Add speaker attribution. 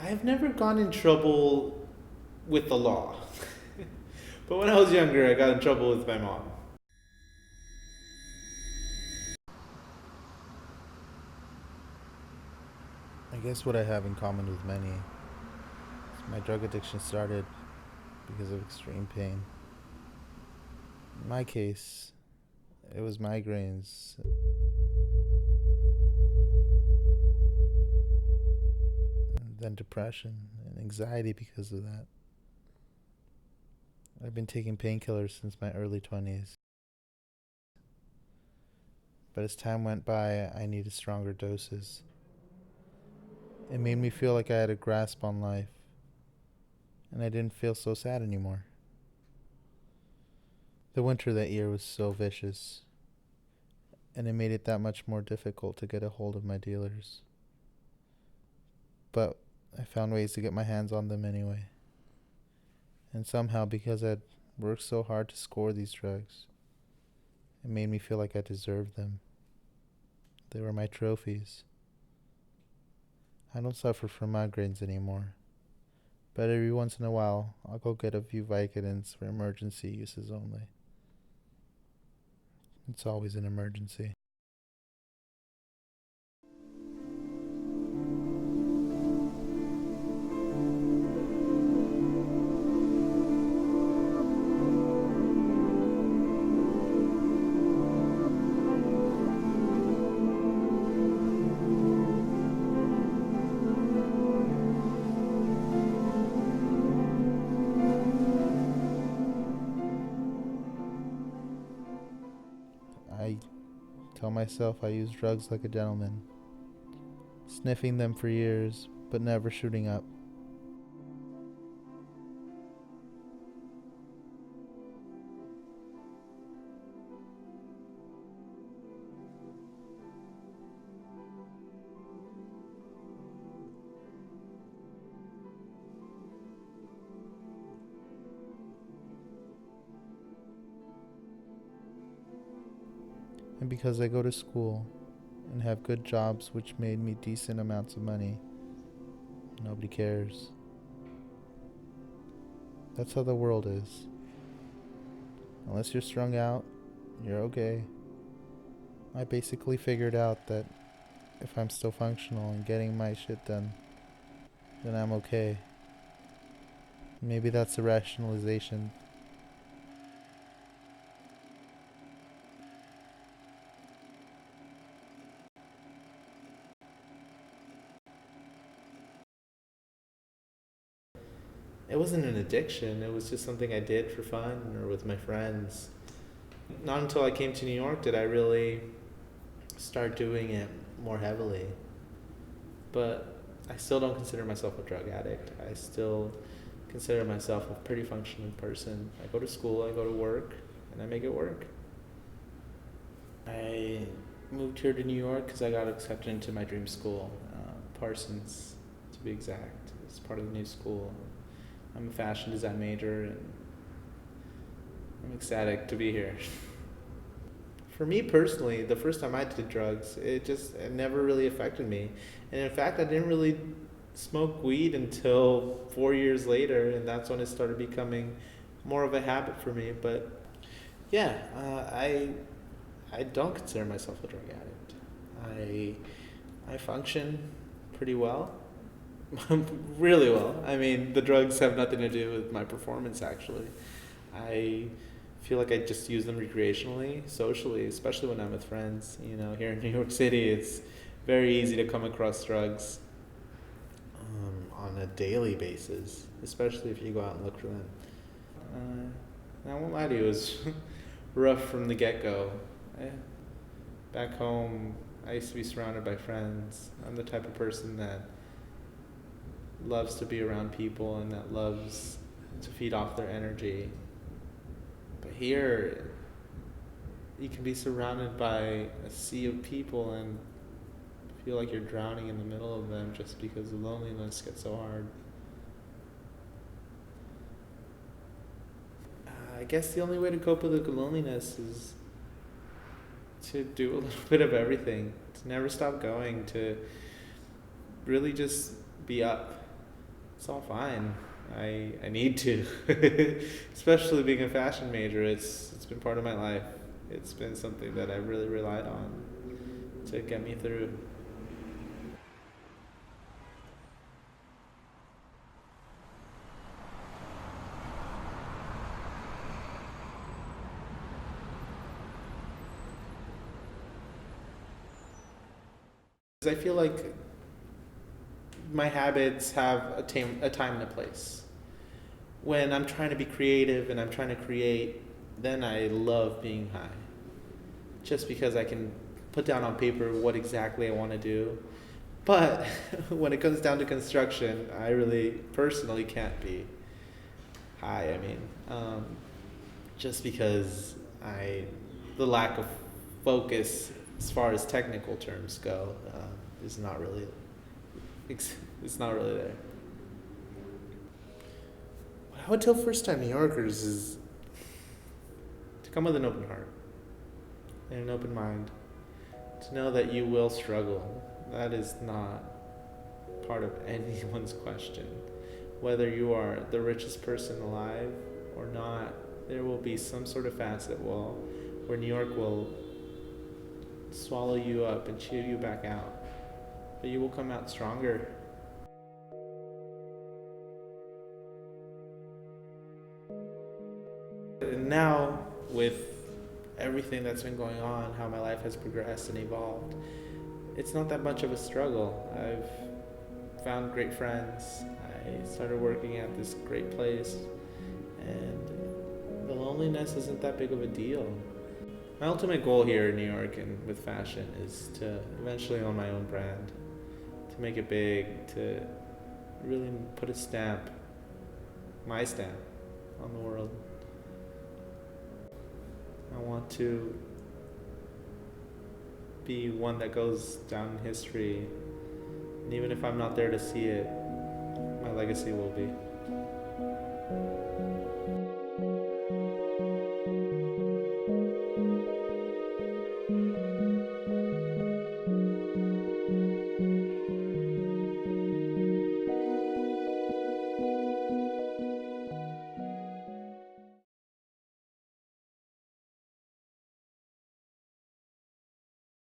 Speaker 1: I've never gotten in trouble with the law. But when I was younger, I got in trouble with my mom.
Speaker 2: I guess what I have in common with many is my drug addiction started because of extreme pain. In my case, it was migraines, and then depression and anxiety because of that. I've been taking painkillers since my early 20s, but as time went by, I needed stronger doses. It made me feel like I had a grasp on life, and I didn't feel so sad anymore. The winter that year was so vicious, and it made it that much more difficult to get a hold of my dealers. But I found ways to get my hands on them anyway. And somehow, because I'd worked so hard to score these drugs, it made me feel like I deserved them. They were my trophies. I don't suffer from migraines anymore, but every once in a while, I'll go get a few Vicodins for emergency uses only. It's always an emergency. I tell myself I use drugs like a gentleman, sniffing them for years, but never shooting up. And because I go to school and have good jobs which made me decent amounts of money, nobody cares. That's how the world is. Unless you're strung out, you're okay. I basically figured out that if I'm still functional and getting my shit done, then I'm okay. Maybe that's a rationalization.
Speaker 1: It wasn't an addiction, it was just something I did for fun or with my friends. Not until I came to New York did I really start doing it more heavily. But I still don't consider myself a drug addict. I still consider myself a pretty functioning person. I go to school, I go to work, and I make it work. I moved here to New York because I got accepted into my dream school, Parsons, to be exact. It's part of the new school. I'm a fashion design major, and I'm ecstatic to be here. For me personally, the first time I did drugs, it never really affected me. And in fact, I didn't really smoke weed until 4 years later, and that's when it started becoming more of a habit for me. But yeah, I don't consider myself a drug addict. I function pretty well, really well. I mean, the drugs have nothing to do with my performance. Actually, I feel like I just use them recreationally, socially, especially when I'm with friends. You know, here in New York City, it's very easy to come across drugs on a daily basis, especially if you go out and look for them. I won't lie to you, it was rough from the get go. Back home, I used to be surrounded by friends. I'm the type of person that loves to be around people and that loves to feed off their energy. But here, you can be surrounded by a sea of people and feel like you're drowning in the middle of them just because the loneliness gets so hard. I guess the only way to cope with the loneliness is to do a little bit of everything, to never stop going, to really just be up. it's all fine. I need to, especially being a fashion major. It's been part of my life. It's been something that I really relied on to get me through. I feel like my habits have a time and a place. When I'm trying to be creative and I'm trying to create, then I love being high. Just because I can put down on paper what exactly I want to do. But when it comes down to construction, I really personally can't be high. I mean, just because the lack of focus as far as technical terms go is not really, it's not really there. What I would tell first-time New Yorkers is to come with an open heart and an open mind. To know that you will struggle. That is not part of anyone's question. Whether you are the richest person alive or not, there will be some sort of facet where New York will swallow you up and chew you back out. But you will come out stronger. And now, with everything that's been going on, how my life has progressed and evolved, it's not that much of a struggle. I've found great friends. I started working at this great place, and the loneliness isn't that big of a deal. My ultimate goal here in New York and with fashion is to eventually own my own brand, to make it big, to really put a stamp, my stamp, on the world. I want to be one that goes down in history, and even if I'm not there to see it, my legacy will be.